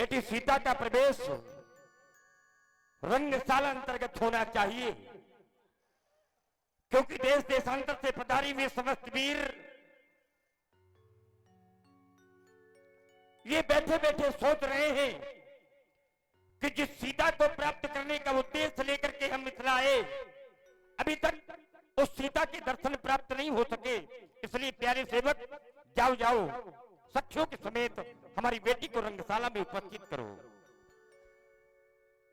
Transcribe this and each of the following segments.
बेटी सीता का प्रवेश रंगशाला अंतर्गत होना चाहिए, क्योंकि देश देशांतर से पधारी हुए समस्त वीर ये बैठे बैठे सोच रहे हैं कि जिस सीता को प्राप्त करने का उद्देश्य लेकर के हम मिथिला आए, अभी तक उस सीता के दर्शन प्राप्त नहीं हो सके। इसलिए प्यारे सेवक, जाओ जाओ सखियों के समेत हमारी बेटी को रंगशाला में उपस्थित करो।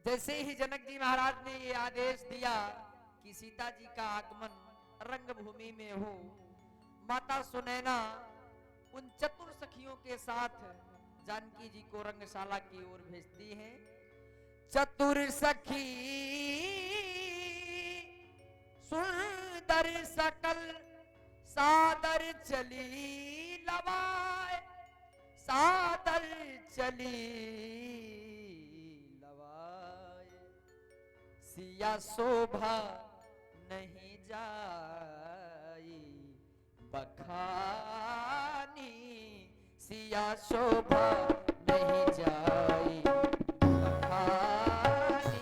जैसे ही जनक जी महाराज ने ये आदेश दिया कि सीता जी का आगमन रंगभूमि में हो, माता सुनैना उन चतुर सखियों के साथ जानकी जी को रंगशाला की ओर भेजती हैं। चतुर सखी सुंदर सकल सादर चली लवाए, सादर चली लवाए, सिया शोभा नहीं जाई बखानी, सिया शोभा नहीं जाई बखानी,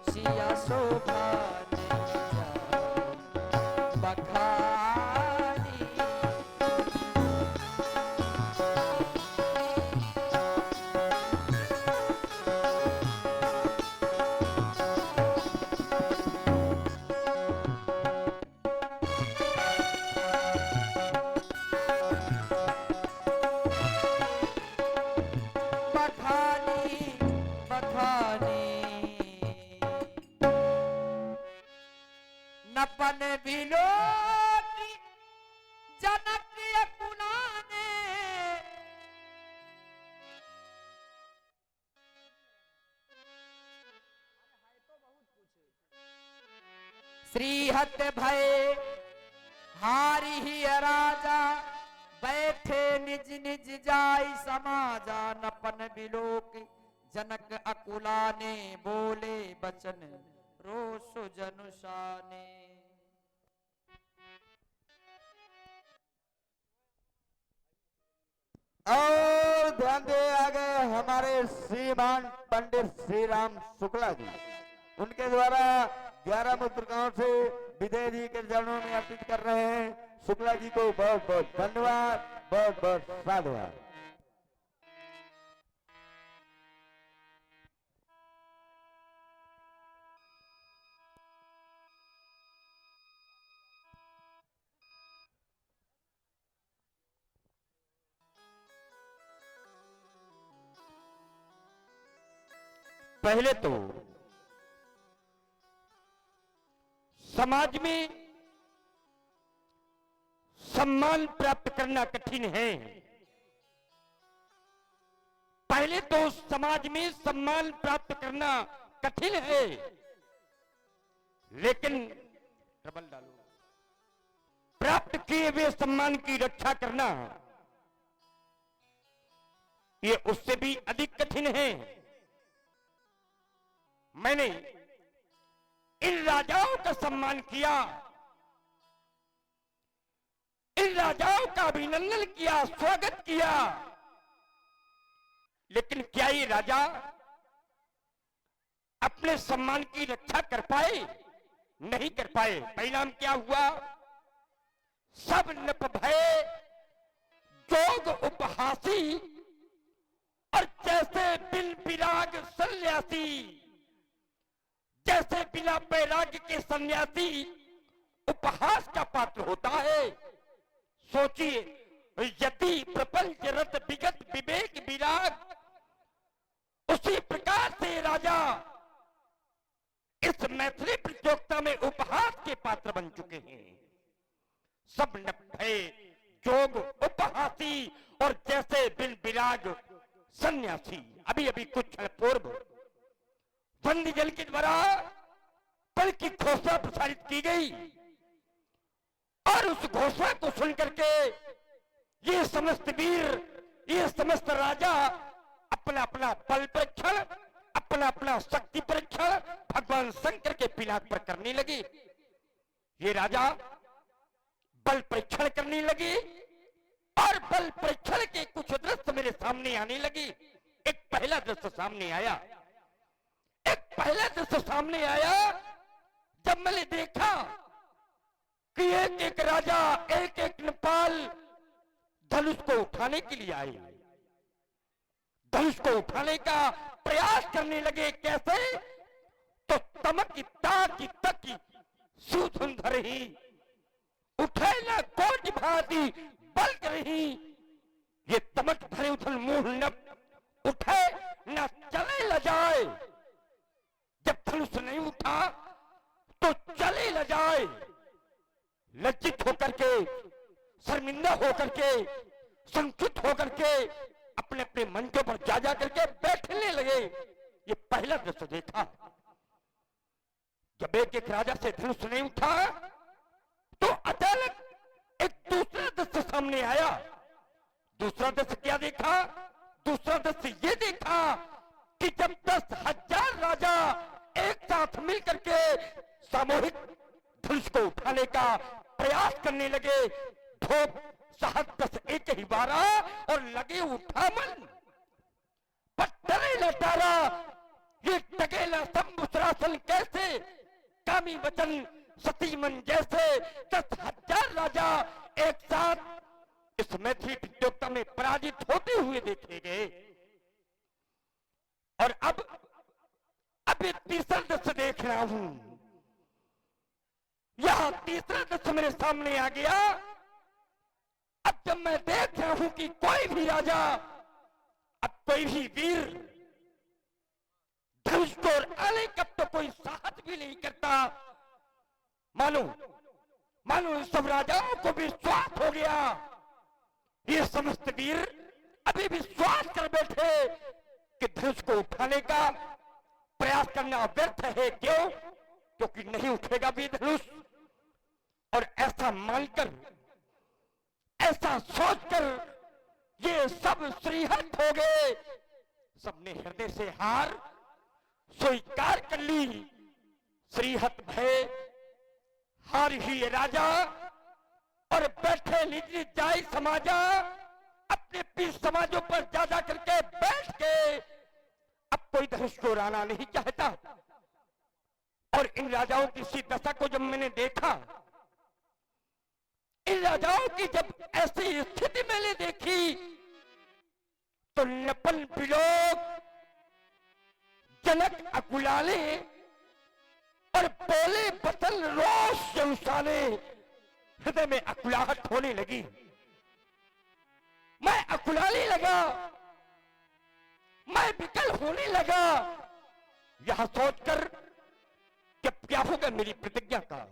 सिया शोभा नहीं जाई बखानी। नपन बिलोकी जनक अकुलाने, श्रीहत भय हारी ही राजा, बैठे निज निज जाई समाजा। नपन बिलोक जनक अकुलाने, बोले बचन रोष जनुषाने। और ध्यान दे आगे हमारे श्रीमान पंडित श्री राम शुक्ला जी, उनके द्वारा 11 मुद्रिकाओं से विजय जी के चरणों में अर्पित कर रहे हैं। शुक्ला जी को बहुत बहुत धन्यवाद, बहुत बहुत साधुवाद। पहले तो समाज में सम्मान प्राप्त करना कठिन है। पहले तो समाज में सम्मान प्राप्त करना कठिन है, लेकिन ट्रबल डालो, प्राप्त किए हुए सम्मान की रक्षा करना ये उससे भी अधिक कठिन है। मैंने इन राजाओं का सम्मान किया, इन राजाओं का अभिनंदन किया, स्वागत किया, लेकिन क्या ये राजा अपने सम्मान की रक्षा कर पाए? नहीं कर पाए। परिणाम क्या हुआ? सब नप भय जोग उपहासी, और जैसे बिन विराग सन्यासी, जैसे बिना वैराग्य के सन्यासी उपहास का पात्र होता है। सोचिए, यदि प्रपंच रत विगत विवेक विराग, उसी प्रकार से राजा इस मैथिली प्रतियोगिता में उपहास के पात्र बन चुके हैं। सब नभय जोग उपहासी और जैसे बिन विराग सन्यासी। अभी अभी कुछ क्षण पूर्व वंदी जल के द्वारा पल की घोषणा प्रसारित की गई, और उस घोषणा को सुनकर के ये समस्त वीर, ये समस्त राजा अपना अपना बल परीक्षण, अपना अपना शक्ति परीक्षण भगवान शंकर के पिलाट पर करने लगे। ये राजा बल परीक्षण करने लगे, और बल परीक्षण के कुछ दृश्य मेरे सामने आने लगे। एक पहला दृश्य सामने आया। एक पहला दृश्य सामने आया जब मैंने देखा कि एक एक राजा, एक एक नेपाल धनुष को उठाने के लिए आए, धनुष को उठाने का प्रयास करने लगे। कैसे? तो तमक की ताकी तकी सुधुंधर ही उठे न कोट भांति बल्क रही। ये तमक भरे उधर मुंह न उठे न चले ल जाए। जब धनुष नहीं उठा तो चले ल जाए। लज्जित होकर के, शर्मिंदा होकर के, संकुचित होकर के अपने अपने मंचों पर जा करके बैठने लगे। ये पहला दृश्य देखा। जब एक एक राजा से धनुष नहीं उठा तो अचानक एक दूसरा दृश्य सामने आया। दूसरा दृश्य क्या देखा? दूसरा दृश्य ये देखा कि जब 10,000 राजा एक साथ मिलकर के सामूहिक धनुष को उठाने का प्रयास करने लगे। धोप साहब 10 एक ही 12 और लगे उठा मन पत्थरे लटारा। ये टकेला संबुसरासन कैसे कामी वचन सती मन जैसे 10,000 राजा एक साथ इस मैथिली प्रतियोगिता में पराजित होते हुए देखे गए। और अब ये तीसरा दृश्य देख रहा हूं। यह तीसरा दृश्य मेरे सामने आ गया। अब जब मैं देख रहा हूं कि कोई भी राजा, अब कोई भी वीर धनुष को आने का तो कोई साहस भी नहीं करता। मानो सब राजाओं को विश्वास हो गया। ये समस्त वीर अभी विश्वास कर बैठे कि धनुष को उठाने का प्रयास करना व्यर्थ है। क्यों? क्योंकि नहीं उठेगा भी धनुष। और ऐसा मानकर, ऐसा सोचकर ये सब श्रीहत हो गए। सबने हृदय से हार स्वीकार कर ली। श्रीहत भय हार ही ये राजा और बैठे निजी जाय समाजा अपने पीर समाजों पर जा करके बैठ के अब कोई धनुष को उड़ाना नहीं चाहता। और इन राजाओं की सी दशा को जब मैंने देखा, इन राजाओं की जब ऐसी स्थिति मैंने देखी तो नपन बिलोक जनक अकुलाले और बोले बतल रोष से उसाले। हृदय में अकुलाहट होने लगी। मैं अकुलाने लगा, मैं विकल होने लगा। यह सोचकर कि क्या होगा मेरी प्रतिज्ञा का,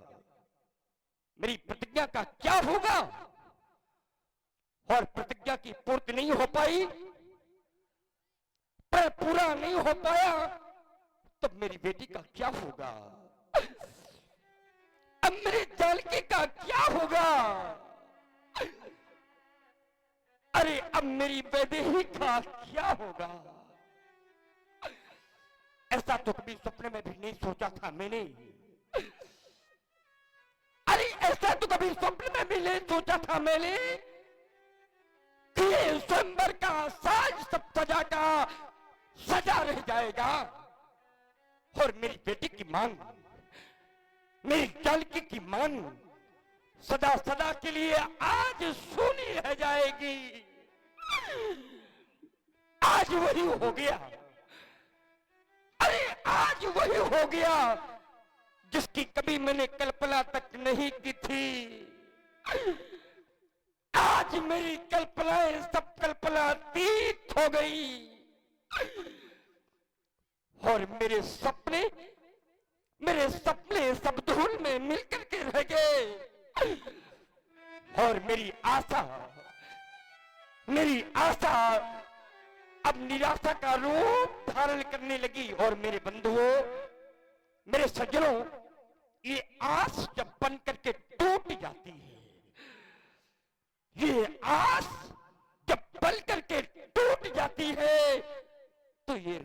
मेरी प्रतिज्ञा का क्या होगा। और प्रतिज्ञा की पूर्ति नहीं हो पाई, पर पूरा नहीं हो पाया तब मेरी बेटी का क्या होगा, अब मेरे जानकी का क्या होगा, अरे अब मेरी वैदेही का क्या होगा। ऐसा तो कभी सपने में भी नहीं सोचा था मैंने। अरे ऐसा तो कभी स्वप्न में भी नहीं सोचा था मैंने कि ये स्वयंवर का साज सब सजा का सजा रह जाएगा और मेरी बेटी की मांग, मेरी जानकी की मांग सदा सदा के लिए आज सुनी रह जाएगी। आज वही हो गया, अरे आज वही हो गया जिसकी कभी मैंने कल्पना तक नहीं की थी। आज मेरी कल्पनाएं सब कल्पनातीत हो गई और मेरे सपने सब धूल में मिलकर के रह गए और मेरी आशा अब निराशा का रूप धारण करने लगी। और मेरे बंधुओं, मेरे सज्जनों, ये आस जब बन करके टूट जाती है, ये आस जब बन करके टूट जाती है तो ये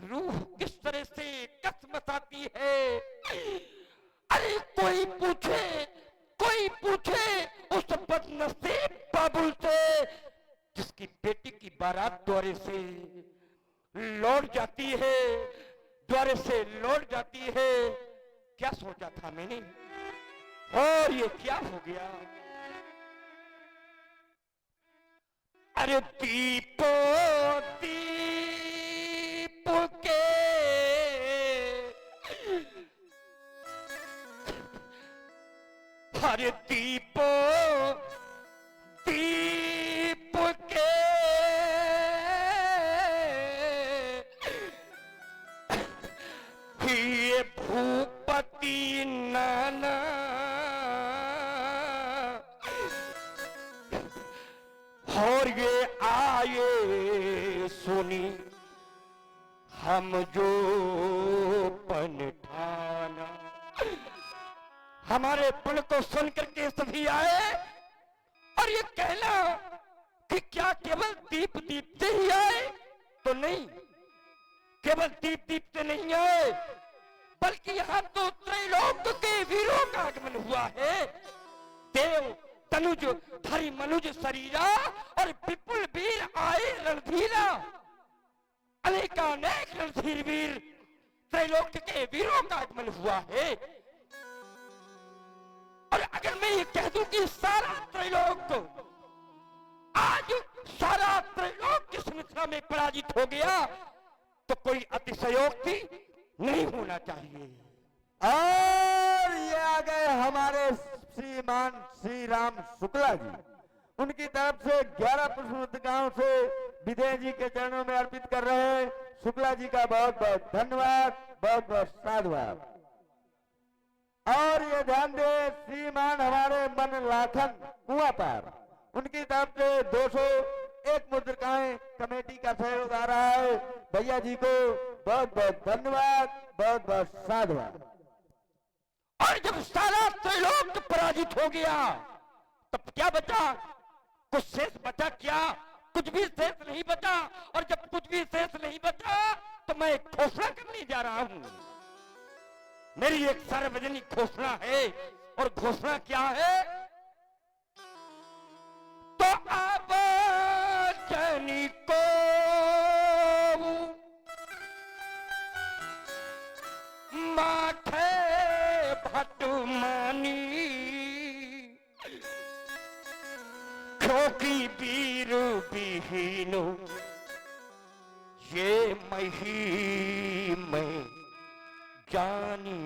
रूह किस तरह से कसमसाती है। अरे कोई पूछे उस बदनसीब बाबुल से जिसकी बेटी की बारात द्वारे से लौट जाती है, द्वारे से लौट जाती है। क्या सोचा था मैंने और ये क्या हो गया। अरे दीपो दीप के हरे दीपो दीप के ये भूपति नाना और ये आए सुनी हम जो पनठाना। हमारे पन को सुन करके सभी आए और ये कहना कि क्या केवल दीप दीपते ही आए, तो नहीं, केवल दीप दीपते नहीं आए बल्कि यहाँ तो त्रैलोक के वीरों का आगमन हुआ है। देव तनुज धरि मनुज शरीरा और विपुल वीर आए रणधीरा। अनेकानेक रणधीर वीर त्रैलोक के वीरों का आगमन हुआ है। और अगर मैं ये कह दूं कि सारा त्रैलोक आज सारा त्रैलोक की समस्या में पराजित हो गया तो कोई अतिशयोक्ति नहीं होना चाहिए। और ये आ गए हमारे श्रीमान श्री राम शुक्ला जी। उनकी तरफ से 11 पुष्पोत्तकाओं से विजय जी के चरणों में अर्पित कर रहे हैं। शुक्ला जी का बहुत बहुत धन्यवाद, बहुत बहुत साधुवाद। और ये ध्यान दे श्रीमान हमारे मन लाखन कुआं पर, उनकी तरफ से 201 मुद्रिकाएं कमेटी का सहयोग आ रहा है। भैया जी को बहुत बहुत धन्यवाद, बहुत बहुत साधुवाद। और जब सारा त्रैलोक पराजित हो गया तब क्या बचा, कुछ शेष बचा क्या, कुछ भी शेष नहीं बचा। और जब कुछ भी शेष नहीं बचा तो मैं एक घोषणा करने जा रहा हूं। मेरी एक सार्वजनिक घोषणा है और घोषणा क्या है, तो अब जनी को माथे भटमानी क्योंकि वीर विहीन ये मही में जानी।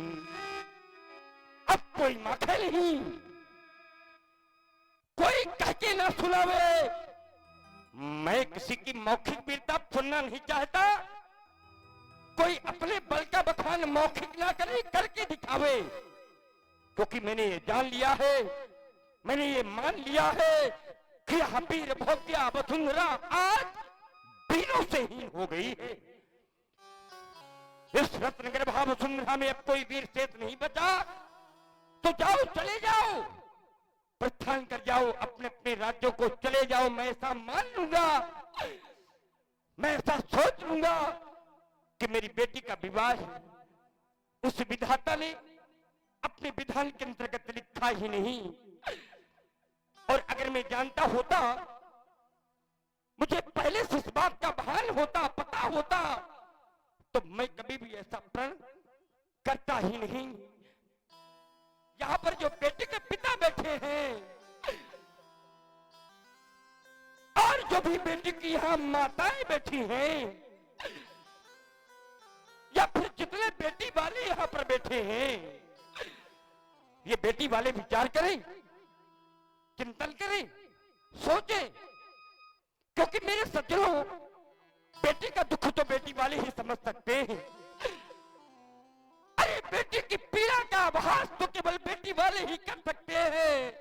अब कोई माथे नहीं, कोई कह के ना सुनावे। मैं किसी की मौखिक वीरता सुनना नहीं चाहता। कोई अपने बल का बखान मौखिक ना करे, करके दिखावे। क्योंकि मैंने ये जान लिया है, मैंने ये मान लिया है कि वीर भोग्या वसुंधरा आज वीरों से हीन हो गई है। इस रत्न गर्भा वसुंधरा में अब कोई वीर शेष नहीं बचा। तो जाओ, चले जाओ, प्रस्थान कर जाओ, अपने अपने राज्यों को चले जाओ। मैं ऐसा मान लूंगा, मैं ऐसा सोच लूंगा कि मेरी बेटी का विवाह उस विधाता ने अपने विधान के अंतर्गत लिखा ही नहीं। और अगर मैं जानता होता, मुझे पहले से इस बात का भान होता, पता होता, तो मैं कभी भी ऐसा प्रण करता ही नहीं। यहाँ पर जो बेटे के पिता बैठे हैं और जो भी बेटी की यहाँ माताएं बैठी हैं या फिर जितने बेटी वाले यहाँ पर बैठे हैं, ये बेटी वाले विचार करें, चिंतन करें, सोचें। क्योंकि मेरे सज्जनों, बेटी का दुख तो बेटी वाले ही समझ सकते हैं। अरे बेटी की पीड़ा का आभास तो केवल बेटी वाले ही कर सकते हैं।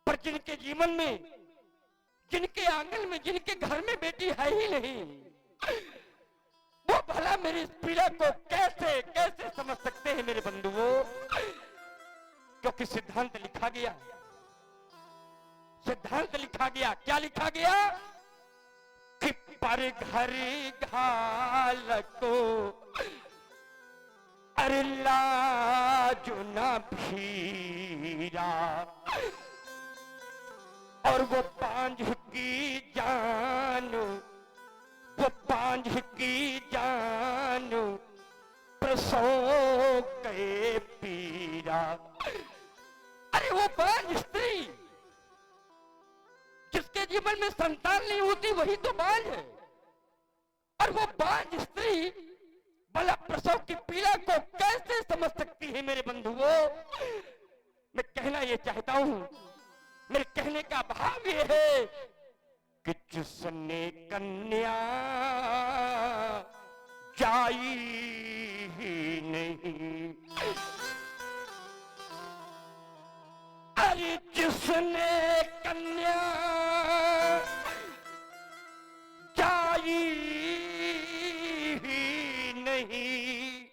पर जिनके जीवन में, जिनके आंगन में, जिनके घर में बेटी है ही नहीं, वो भला मेरी इस पीड़ा को कैसे कैसे समझ सकते हैं मेरे बंधुओं। क्योंकि सिद्धांत लिखा गया, सिद्धांत लिखा गया। क्या लिखा गया कि पर घर घाल को अरे लाज न भीरा और वो पांच की जान, वो बांझ की जान प्रसव के पीरा। अरे वो बांझ स्त्री जिसके जीवन में संतान नहीं होती वही तो बांझ है, और वो बांझ स्त्री भला प्रसव की पीड़ा को कैसे समझ सकती है मेरे बंधुओं। मैं कहना ये चाहता हूं, मेरे कहने का भाव ये है कि जिसने कन्या जाई ही नहीं, अरे जिसने कन्या जाई ही नहीं,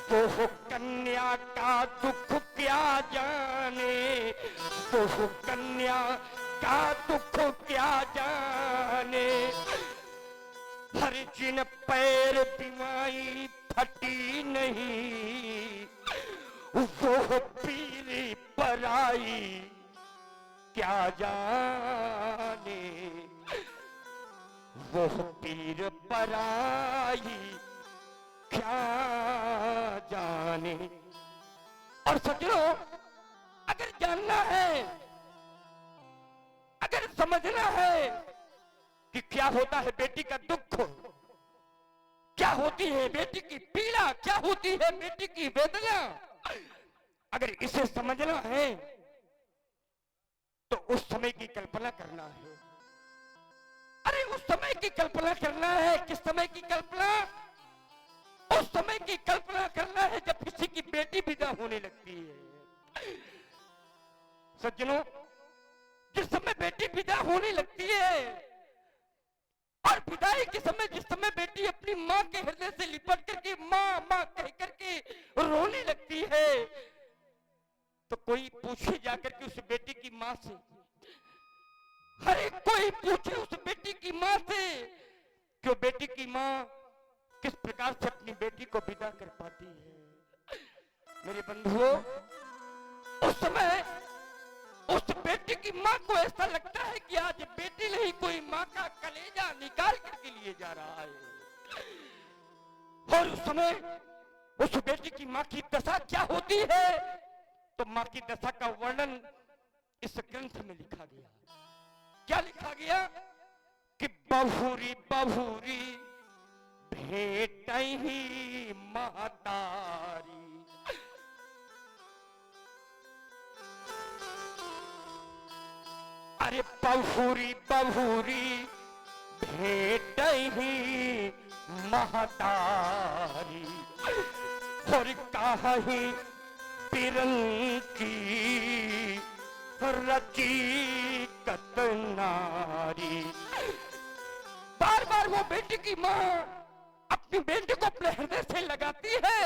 तो कन्या का दुख क्या जाने, तो कन्या का दुख क्या जाने। हर जिन पैर बीमारी फटी नहीं, वो पीरी पराई क्या जाने, वो पीर पराई क्या जाने। और सज्जनों, अगर जानना है, अगर समझना है कि क्या होता है बेटी का दुख, क्या होती है बेटी की पीड़ा, क्या होती है बेटी की वेदना, अगर इसे समझना है तो उस समय की कल्पना करना है। अरे उस समय की कल्पना करना है। किस समय की कल्पना? उस समय की कल्पना करना है जब किसी की बेटी विदा होने लगती है। सज्जनों, जिस समय बेटी विदा होने लगती है, और विदाई के समय जिस समय बेटी अपनी माँ के हृदय से लिपट करके माँ माँ कह करके रोने लगती है, तो कोई पूछे जाकर के उस बेटी की माँ से, हर एक कोई पूछे उस बेटी की माँ से कि वो बेटी की माँ किस प्रकार से अपनी बेटी को विदा कर पाती है। मेरे बंधुओं, उस समय उस बेटी की माँ को ऐसा लगता है कि आज बेटी नहीं, कोई माँ का कलेजा निकाल करके लिए जा रहा है। और उस समय उस बेटी की माँ की दशा क्या होती है, तो माँ की दशा का वर्णन इस ग्रंथ में लिखा गया। क्या लिखा गया कि बहुरी बहुरी भेट ही महतारी, अरे बहुरी बहुरी भेट ही महतारी, और कहीं पिरन की रची कतनारी। बार बार वो बेटी की माँ अपनी बेटी को अपने हृदय से लगाती है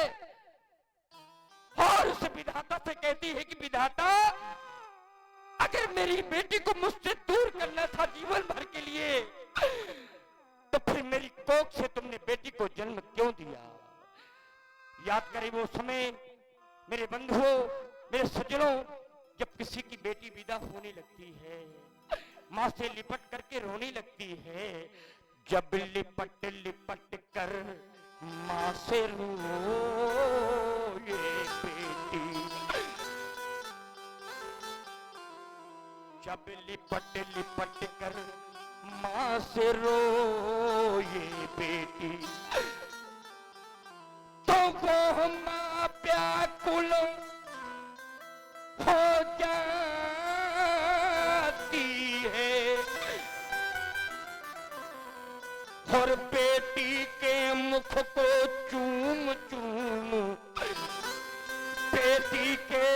और उस विधाता से कहती है कि विधाता, अगर मेरी बेटी को मुझसे दूर करना था जीवन भर के लिए, तो फिर मेरी कोख से तुमने बेटी को जन्म क्यों दिया। याद करें वो समय मेरे बंधुओं, मेरे सज्जनों, जब किसी की बेटी विदा होने लगती है, माँ से लिपट करके रोने लगती है। जब लिपट लिपट कर माँ से रोए बेटी, जब लिपट लिपट कर माँ से रोए बेटी, तो वो माँ व्याकुल हो जाती है, और बेटी के मुख को चूम चूम, बेटी के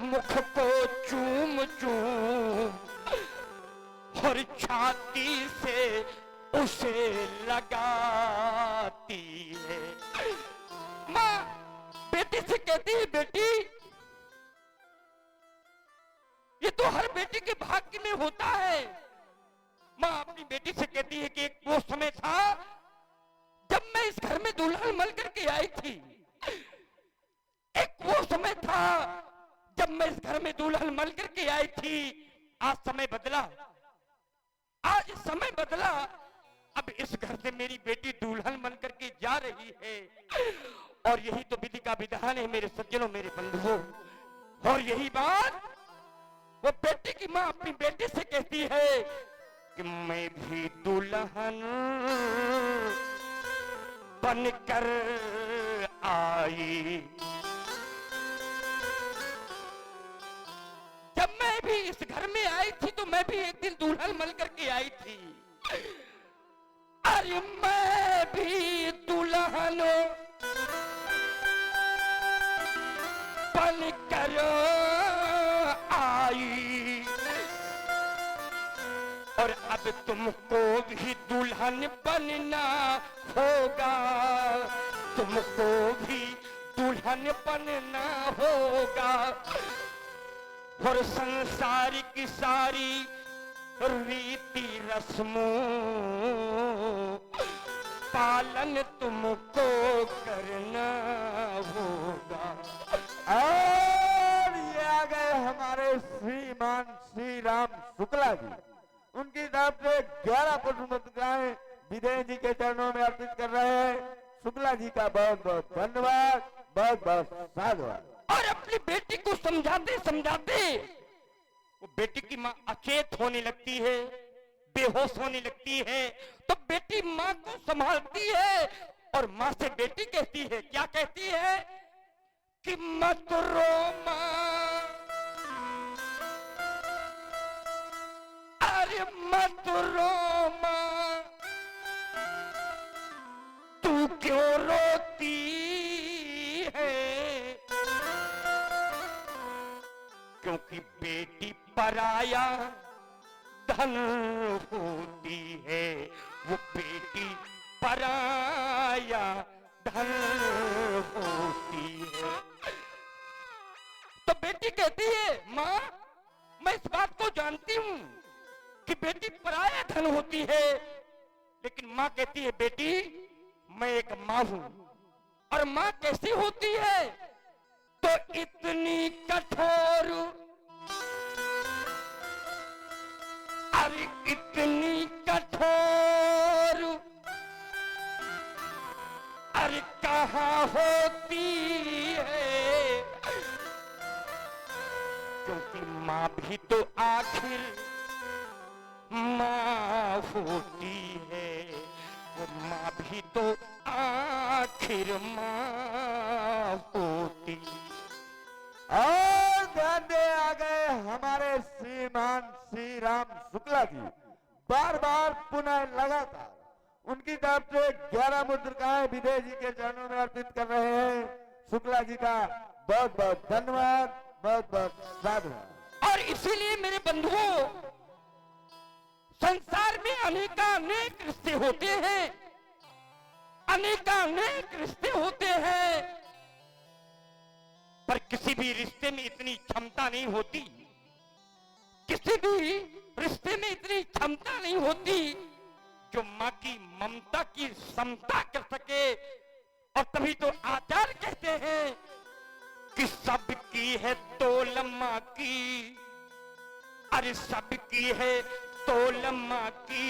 मुख को चूम चूम, और छाती से उसे लगाती है। माँ बेटी से कहती है, बेटी ये तो हर बेटी के भाग्य में होता है। माँ अपनी बेटी से कहती है कि एक वो समय था जब मैं इस घर में दुल्हन मल करके आई थी, एक वो समय था जब मैं इस घर में दुल्हन मल करके आई थी, आज समय बदला, आज समय बदला। अब इस घर से मेरी बेटी दुल्हन बन करके जा रही है, और यही तो विधि का विधान है मेरे सज्जनों, मेरे बंधुओं। और यही बात वो बेटी की माँ अपनी बेटी से कहती है कि मैं भी दुल्हन बनकर आई। जब मैं भी इस घर में आई थी तो मैं भी एक दिन दुल्हन बन करके आई थी। अरे मैं भी दुल्हन बनकर आई, और अब तुमको भी दुल्हन बनना होगा, तुमको भी दुल्हन बनना होगा। और संसार की सारी रीति रस्मों पालन तुमको करना होगा। और ये आ गए हमारे श्रीमान श्री राम शुक्ला जी। उनकी तरफ से 11 पुष्प मुद्राएं विदेह जी के चरणों में अर्पित कर रहे हैं। शुक्ला जी का बहुत बहुत धन्यवाद, बहुत बहुत साधुवाद। और अपनी बेटी को समझाते समझाते वो बेटी की माँ अचेत होने लगती है, बेहोश होने लगती है, तो बेटी माँ को संभालती है और माँ से बेटी कहती है, क्या कहती है कि मत रो माँ, अरे मत रो माँ, तू क्यों रोती है, क्योंकि बेटी पराया धन होती है, वो बेटी पराया धन होती है। तो बेटी कहती है, माँ मैं इस बात को जानती हूँ कि बेटी पराया धन होती है, लेकिन माँ कहती है बेटी मैं एक माँ हूँ, और माँ कैसी होती है, तो इतनी कठोर, अरे इतनी कठोर, अरे कहाँ होती है, क्योंकि माँ भी तो आखिर माँ होती है, वो माँ भी तो आखिर माँ होती। और ध्यान दे आ गए हमारे श्रीमान श्री राम शुक्ला जी। बार बार पुनः लगातार उनकी तरफ से 11 मुद्रिकाएं विदेह जी के चरणों में अर्पित कर रहे हैं। शुक्ला जी का बहुत बहुत धन्यवाद, बहुत बहुत साधुवाद। और इसीलिए मेरे बंधुओं, संसार में अनेकानेक रिश्ते होते हैं, अनेकानेक रिश्ते होते हैं, पर किसी भी रिश्ते में इतनी क्षमता नहीं होती, किसी भी रिश्ते में इतनी क्षमता नहीं होती जो माँ की ममता की समता कर सके। और तभी तो आचार्य कहते हैं कि सबकी है तोल माँ की, अरे सबकी है तोल माँ की,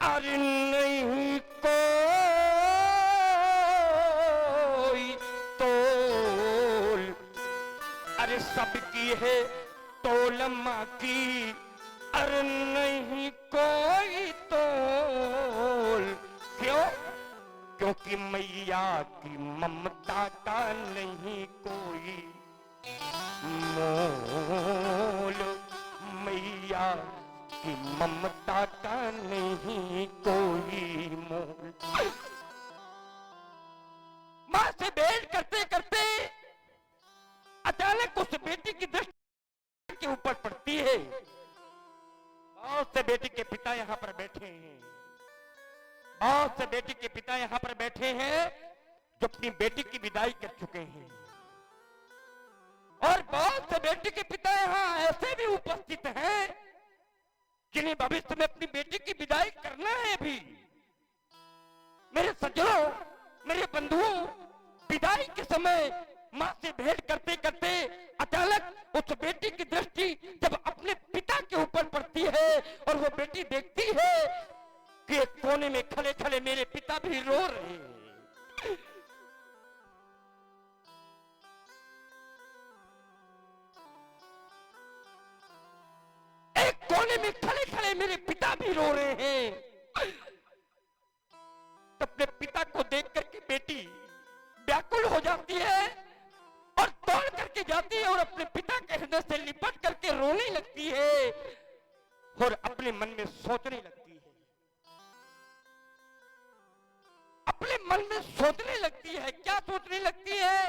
अरे नहीं कोई तोल, अरे सबकी है तोल माँ की, अरे नहीं कोई तोल। क्यों? क्योंकि मैया की ममता का नहीं कोई मोल, मैया की ममता का नहीं कोई मोल। मां से भेंट करते करते अचानक उस बेटी की दृष्टि के ऊपर पड़ती है। बहुत से बेटी के पिता यहाँ पर बैठे हैं, बहुत से बेटी के पिता यहाँ पर बैठे हैं जो अपनी बेटी की विदाई कर चुके हैं, और बहुत से बेटी के पिता यहाँ ऐसे भी उपस्थित हैं जिन्हें भविष्य में अपनी बेटी की विदाई करना है भी। मेरे सज्जनों, मेरे बंधुओं, विदाई के समय माँ से भेंट करते करते अचानक उस बेटी की दृष्टि जब अपने पिता के ऊपर पड़ती है और वो बेटी देखती है कि एक कोने में खड़े खड़े मेरे पिता भी रो रहे हैं। एक कोने में खड़े खड़े मेरे पिता भी रो रहे हैं। तो अपने पिता को देख करके बेटी व्याकुल हो जाती है और दौड़ करके जाती है और अपने पिता के हृदय से लिपट करके रोने लगती है और अपने मन में सोचने लगती है, अपने मन में सोचने लगती है। क्या सोचने लगती है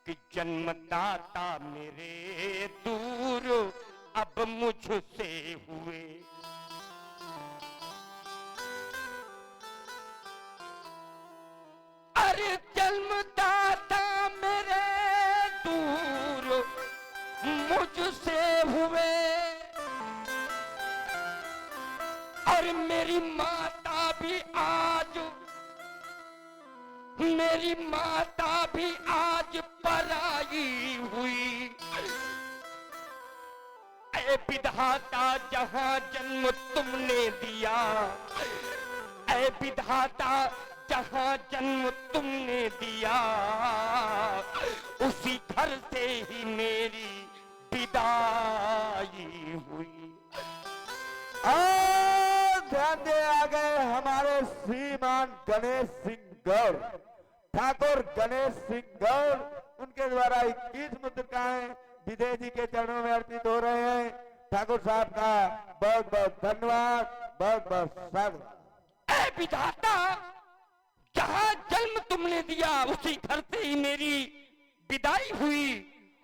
कि जन्मदाता मेरे दूर अब मुझसे हुए, अरे जन्मदाता मेरे दूर मुझसे हुए और मेरी माता भी आज, मेरी माता भी आज पराई हुई। ऐ विधाता जहां जन्म तुमने दिया, ऐ विधाता जहां जन्म तुमने दिया, उसी घर से ही मेरी विदाई हुई। ध्यान दे आ गए हमारे श्रीमान गणेश सिंह गौड़, ठाकुर गणेश सिंह गौड़। उनके द्वारा 21 मुद्रिकाएं विजय जी के चरणों में अर्पित हो रहे हैं। ठाकुर साहब का बहुत बहुत धन्यवाद, बहुत बहुत स्वागत। ऐ विधाता जहां जन्म तुमने दिया उसी घर से ही मेरी विदाई हुई।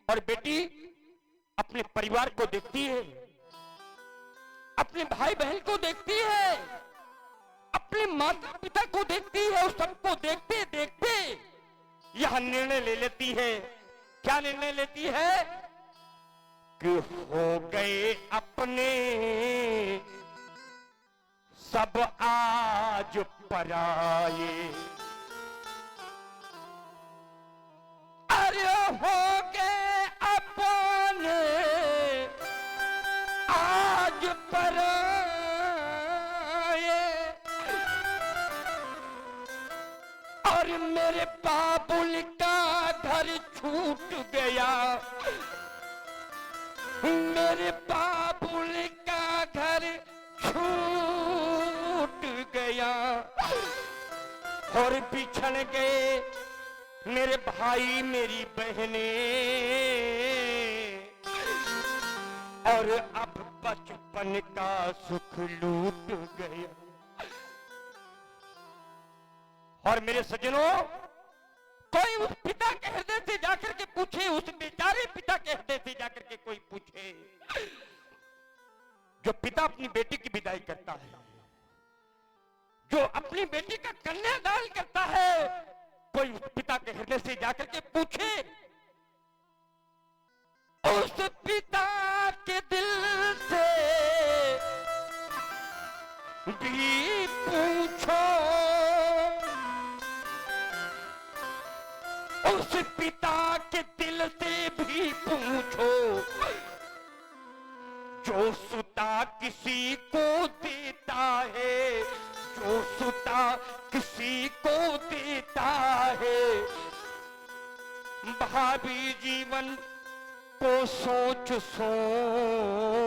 और बेटी अपने परिवार को देखती है, अपने भाई बहन को देखती है, अपने माता पिता को देखती है, उस सबको देखते देखते यह निर्णय ले लेती है। क्या निर्णय लेती है कि हो गए अपने सब आज पराये, अरे हो गए अपने आज पराये, और मेरे बाबुल का घर छूट गया, मेरे बाबुल का घर छूट गया और बिछड़ गए मेरे भाई मेरी बहनें, और अब बचपन का सुख लूट गया। और मेरे सज्जनों, कोई उस पिता के हृदय से जाकर के पूछे, उस बेचारे पिता के हृदय से जाकर के कोई पूछे जो पिता अपनी बेटी की विदाई करता है, जो अपनी बेटी का कन्यादान करता है, कोई उस पिता के हृदय से जाकर के पूछे, उस पिता के दिल से भी पूछो, उस पिता के दिल से भी पूछो, जो सुता किसी को देता है, जो सुता किसी को देता है, भावी जीवन को सोच सोच,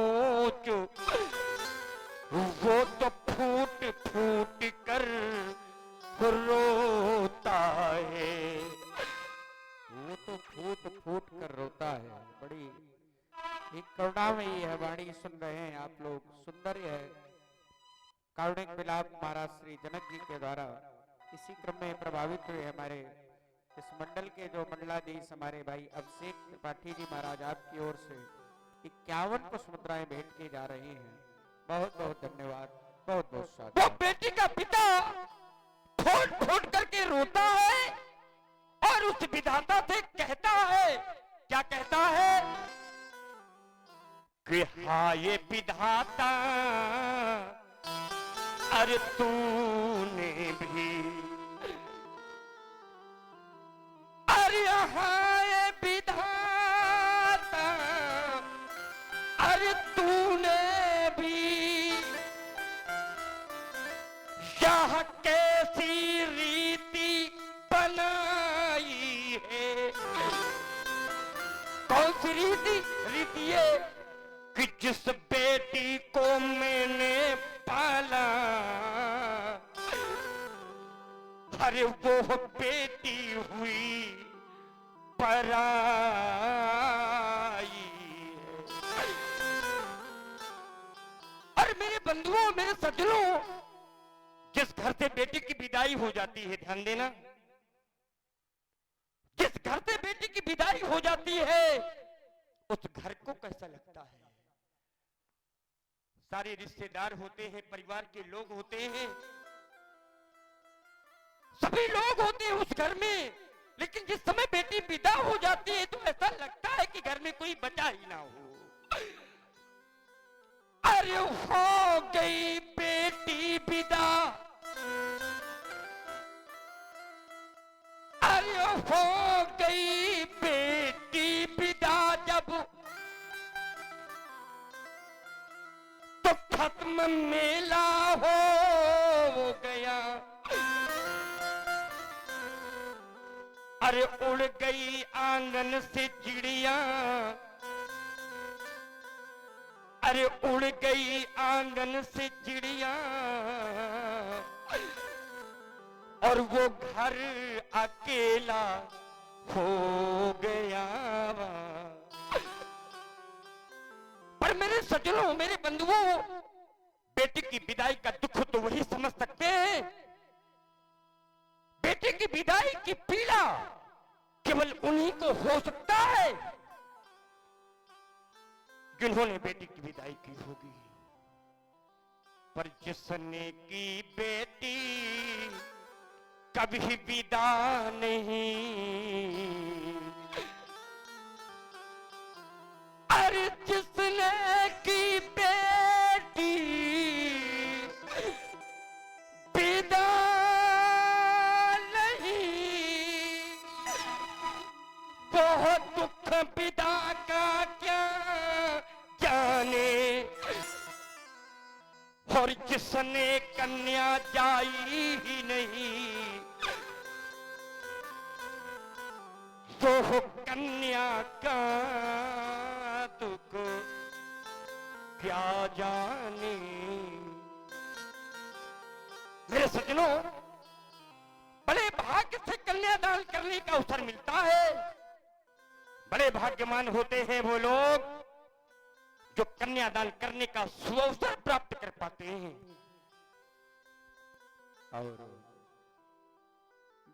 वो तो फूट फूट कर रोता है, वो तो फूट फूट कर रोता है। बड़ी एक करुणामयी है वाणी सुन रहे हैं आप लोग। सुंदर है कारुणिक विलाप महाराज श्री जनक जी के द्वारा। इसी क्रम में प्रभावित हुए हमारे इस मंडल के जो मंडलाधीश हमारे भाई अभिषेक त्रिपाठी जी महाराज, आपकी ओर से 51 पुष्प मुद्राएं भेंट की जा रही हैं। बहुत बहुत धन्यवाद, बहुत बहुत स्वागत। वो बेटी का पिता फूट फूट करके रोता है और उस विधाता से कहता है, क्या कहता है कि हाँ ये विधाता, अरे तूने भी, अरे हाँ जिस बेटी को मैंने पाला, अरे वो बेटी हुई पराई है। और मेरे बंधुओं, मेरे सज्जनों, जिस घर से बेटी की विदाई हो जाती है, ध्यान देना, जिस घर से बेटी की विदाई हो जाती है उस घर को कैसा लगता है। सारे रिश्तेदार होते हैं, परिवार के लोग होते हैं, सभी लोग होते हैं उस घर में, लेकिन जिस समय बेटी विदा हो जाती है तो ऐसा लगता है कि घर में कोई बचा ही ना हो। अरे हो गई बेटी विदा, अरे हो गई बेटी विदा जब, तो खत्म मेला हो गया। अरे उड़ गई आंगन से चिड़िया, अरे उड़ गई आंगन से चिड़िया, और वो घर अकेला हो गया। पर मेरे सज्जनों, मेरे बंधुओं, बेटी की विदाई का दुख तो वही समझ सकते हैं। बेटी की विदाई की पीड़ा केवल उन्हीं को हो सकता है जिन्होंने बेटी की विदाई की होगी। पर जिसने की बेटी कभी विदा नहीं, अरे जिसने की बेटी विदा दुख विदा का क्या जाने, और जिसने कन्या जाई ही नहीं, तो कन्या का दुख क्या जाने। मेरे सज्जनों, बड़े भाग्य से कन्यादान करने का अवसर मिलता है। बड़े भाग्यवान होते हैं वो लोग जो कन्यादान करने का सुअवसर प्राप्त कर पाते हैं। और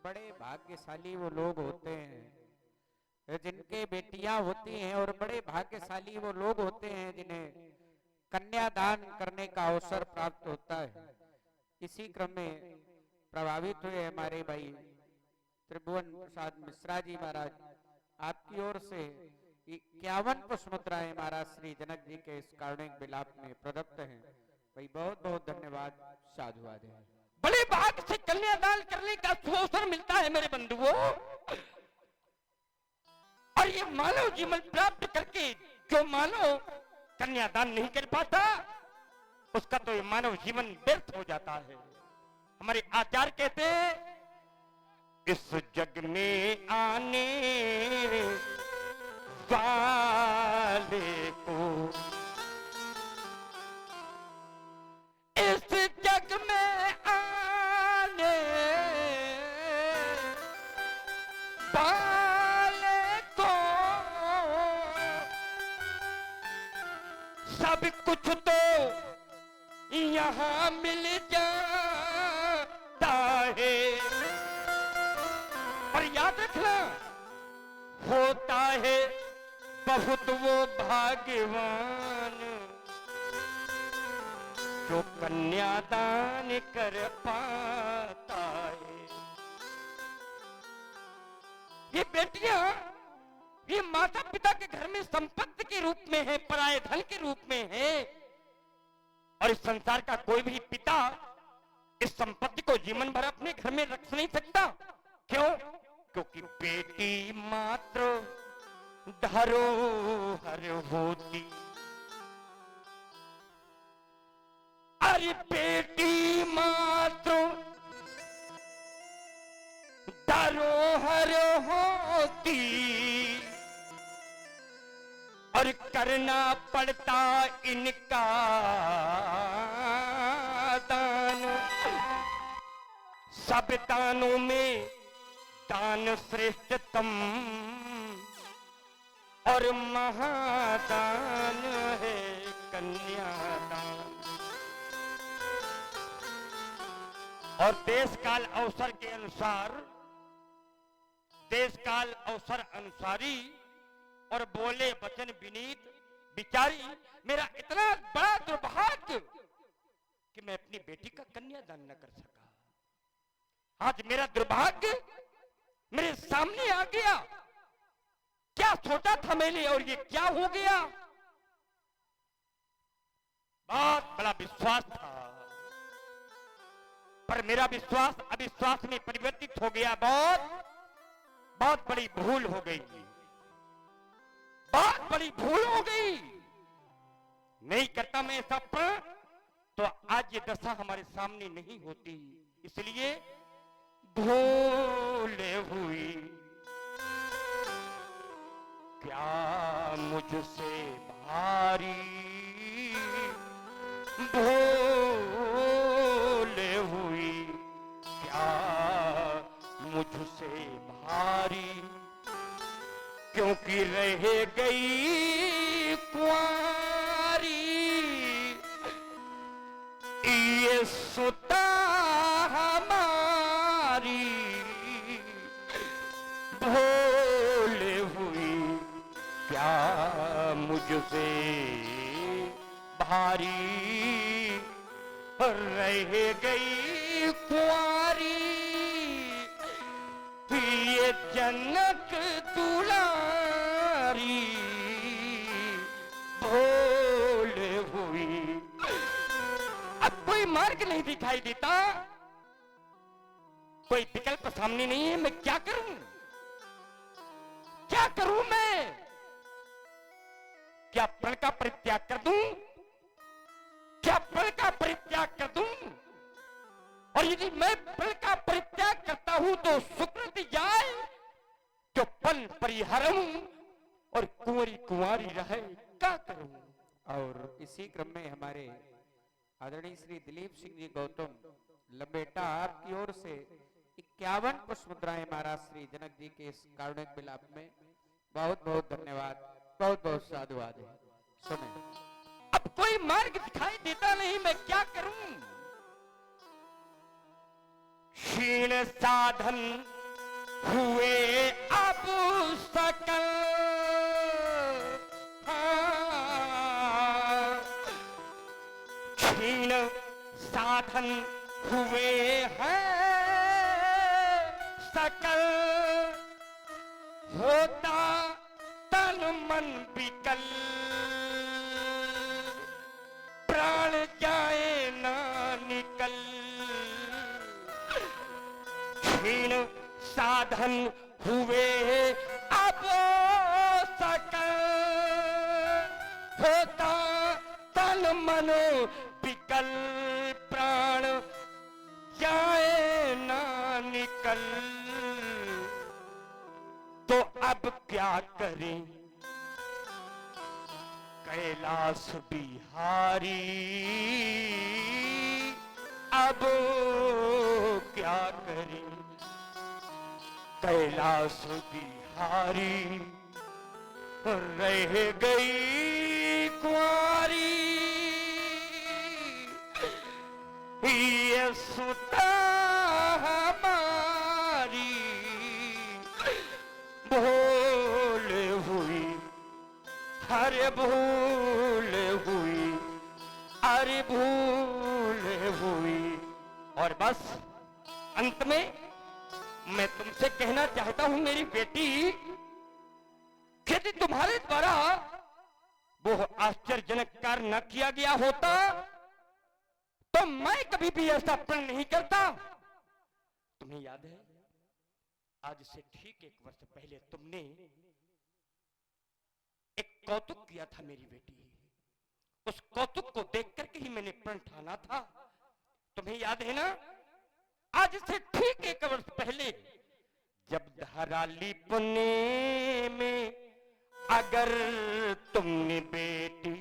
बड़े भाग्यशाली वो लोग होते हैं जिनके बेटियां होती हैं, और बड़े भाग्यशाली वो लोग होते हैं जिन्हें कन्यादान करने का अवसर प्राप्त होता है। इसी क्रम में प्रभावित हुए हमारे भाई त्रिभुवन प्रसाद मिश्रा जी महाराज, आपकी ओर से 51 पुष्पमुद्राएं महाराज श्री जनक जी के इस कारुणिक विलाप में प्रदत्त हैं। भाई बहुत बहुत धन्यवाद, साधुवाद है। बड़े भाग्य से कन्यादान करने का अवसर मिलता है मेरे बंधुओं, और ये मानव जीवन प्राप्त करके जो मानव कन्यादान नहीं कर पाता उसका तो ये मानव जीवन व्यर्थ हो जाता है। हमारे आचार्य कहते हैं, इस जग में आने वाले को, इस जग में आने वाले को सब कुछ तो यहाँ मिल जाता है। और याद रखना, होता है बहुत वो भाग्यवान जो कन्यादान कर पाता है। ये बेटियां, ये माता पिता के घर में संपत्ति के रूप में है, पराये धन के रूप में है, और इस संसार का कोई भी पिता इस संपत्ति को जीवन भर अपने घर में रख नहीं सकता। क्यों? क्योंकि बेटी मात्र धरोहर होती। अरे बेटी मात्र धरोहर होती, और करना पड़ता इनका दान। सब दानों में दान श्रेष्ठतम और महादान है कन्यादान। और देश काल अवसर के अनुसार, देश काल अवसर अनुसारी और बोले वचन विनीत विचारी, मेरा इतना बड़ा दुर्भाग्य कि मैं अपनी बेटी का कन्यादान न कर सका। आज मेरा दुर्भाग्य मेरे सामने आ गया। क्या सोचा था मैंने और ये क्या हो गया। बहुत बड़ा विश्वास था, पर मेरा विश्वास अविश्वास में परिवर्तित हो गया। बहुत बड़ी भूल हो गई, बहुत बड़ी भूल हो गई। नहीं करता मैं ऐसा प्रण तो आज ये दशा हमारे सामने नहीं होती। इसलिए भूल हुई क्या मुझसे भारी, भूल हुई क्या मुझसे भारी, क्योंकि रह गई कुंवारी ये सुता हमारी। भूल हुई क्या मुझसे भारी, रह गई कुंवारी ये जनक दुलारी। भूल हुई अब कोई मार्ग नहीं दिखाई देता, कोई विकल्प सामने नहीं है। मैं क्या करूं, क्या करूं मैं? क्या प्रण का परित्याग कर दूं? क्या प्रण का परित्याग कर दूं? और यदि मैं प्रण का परित्याग करता हूं तो सुकृति जाए जो पन परिहरम और कुंवरी कुंवारी रहे, क्या करूं? और इसी क्रम में हमारे आदरणीय श्री दिलीप सिंह जी गौतम लंबेटा आपकी ओर से 51 पुष्प मुद्राएं महाराज श्री जनक जी के इस कारुणिक विलाप में बहुत बहुत धन्यवाद, बहुत बहुत साधुवाद है। सुने, अब कोई मार्ग दिखाई देता नहीं, मैं क्या करूं? क्षीण साधन हुए अब सकल, क्षीण साधन हुए हैं सकल, होता तन मन विकल, प्राण जाए ना निकल। क्षीण साधन हुए अब सकल, होता तन मन विकल, प्राण जाए ना निकल। तो अब क्या करें कैलाश बिहारी, अब क्या करें कैलाश बिहारी, रह गई कुंवारी ये सुता हमारी। भूल हुई, अरे भूल हुई, अरे भूल हुई। और बस अंत में मैं तुमसे कहना चाहता हूं मेरी बेटी, यदि तुम्हारे द्वारा वो आश्चर्यजनक कार्य न किया गया होता तो मैं कभी भी ऐसा प्रण नहीं करता। तुम्हें याद है आज से ठीक 1 वर्ष पहले तुमने एक कौतुक किया था मेरी बेटी, उस कौतुक को देख करके ही मैंने प्रण ठाना था। तुम्हें याद है ना, आज से ठीक 1 वर्ष पहले जब धराली पुणे में अगर तुमने बेटी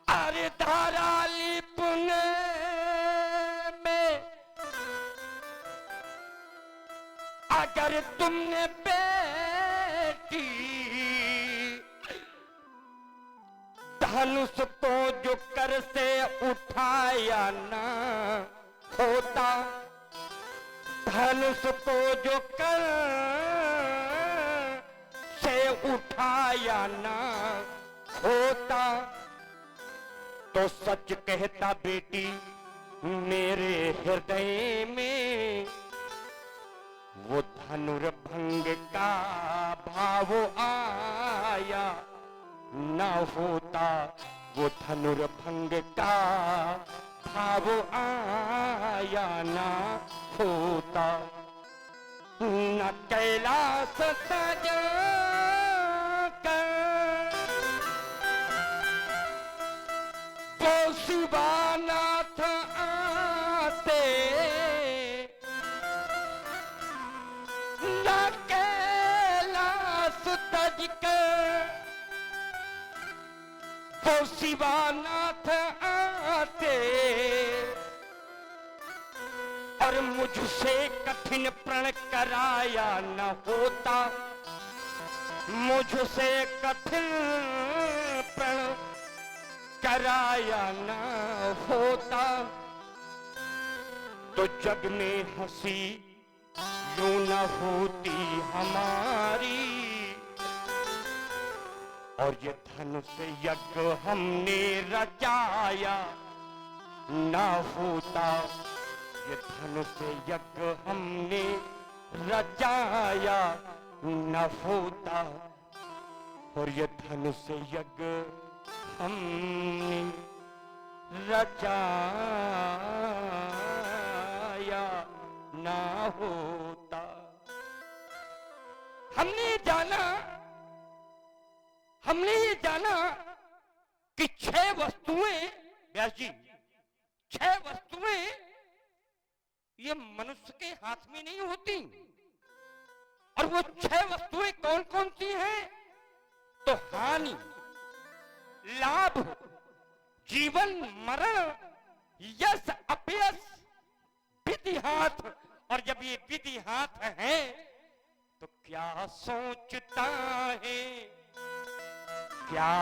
अरे धारा लिपने में अगर तुमने बेटी धनुष को जो कर से उठाया ना होता, धनुष को जो कर से उठाया ना होता, तो सच कहता बेटी मेरे हृदय में वो धनुर्भंग का भाव आया ना होता, वो धनुर्भंग का भाव आया ना होता। न कैलाश सजा कर वो शिवानाथ आते, न कैलाश तज कर वो शिवानाथ आते, और मुझसे कठिन प्रण कराया न होता, मुझसे कठिन प्रण कराया न होता, तो जग में हंसी यूं न होती हमारी, और ये धनुष यज्ञ हमने रचाया ना होता, ये धनुष यज्ञ हमने रचाया न होता, और ये धनुष यज्ञ हमने रचाया ना होता। हमने ये जाना कि 6 वस्तुएं व्यास जी, 6 वस्तुएं ये मनुष्य के हाथ में नहीं होती, और वो 6 वस्तुएं कौन कौन सी हैं? तो हानि, लाभ, जीवन मरण, यश अपयश, विधि हाथ। और जब ये विधि हाथ है तो क्या सोचता है, क्या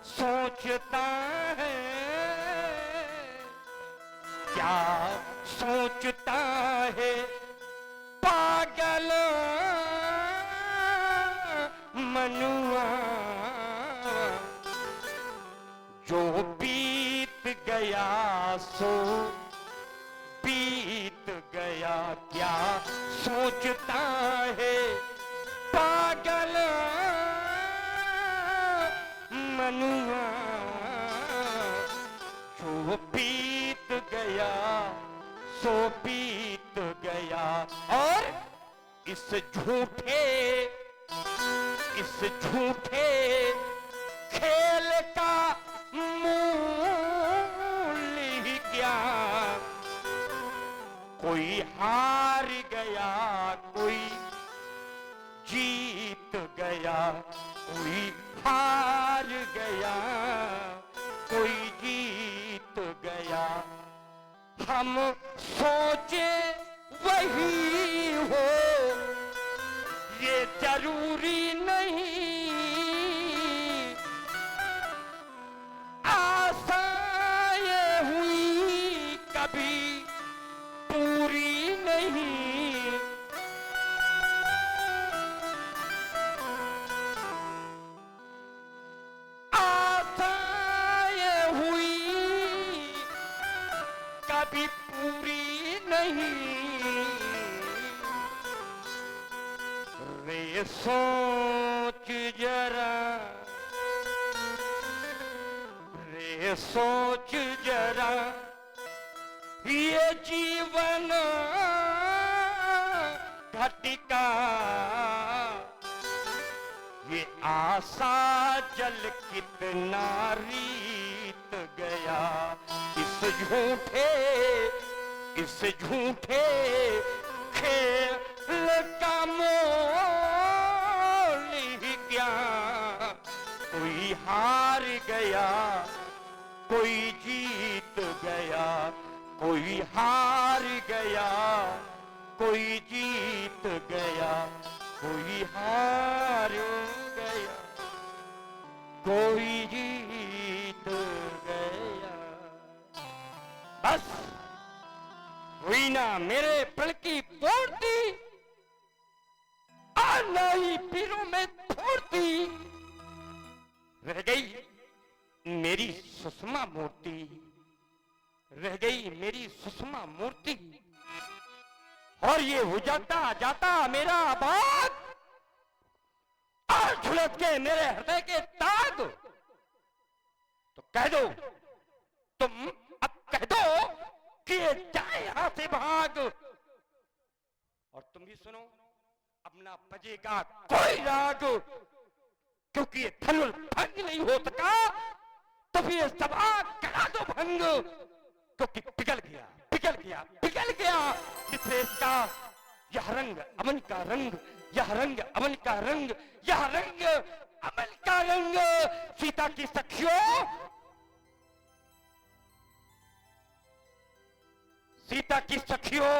सोचता है, क्या सोचता है पागल मनुआ, जो बीत गया सो बीत गया, क्या सोचता है पागल मनुआ, जो बीत गया सो बीत गया। और इस झूठे खेल का मूल्य क्या, कोई हार गया कोई जीत गया, कोई हार गया कोई जीत गया। हम सोचे वही हो ये जरूरी नहीं, आशाएं हुई कभी पूरी नहीं, आशाएं हुई कभी पूरी नहीं। रे सोच जरा, रे सोच जरा, ये जीवन घटिका, ये आशा जल कितना रीत गया। इस झूठे खेल का मोल ही क्या, कोई हार गया कोई जीत गया, कोई हार गया कोई जीत गया, कोई हार गया कोई जीत गया। बस हुई ना मेरे प्रण की पूर्ति, आना ही पीरों में फूर्ति, रह गई मेरी सुषमा मूर्ति, रह गई मेरी सुषमा मूर्ति। और ये हो जाता जाता मेरा बाग, और झुलस के मेरे हृदय के ताग। तो कह दो तुम, अब कह दो कि ये जाए यहां से भाग। और तुम भी सुनो, अपना बजेगा कोई राग, क्योंकि ये धनुल भंग नहीं हो सका, तो फिर ये सभा करा दो भंग, क्योंकि पिघल गया पिघल गया पिघल गया विश्वेश का यह रंग अमन का रंग, यह रंग अमन का रंग, यह रंग अमन का रंग। सीता की सखियों, सीता की सखियों,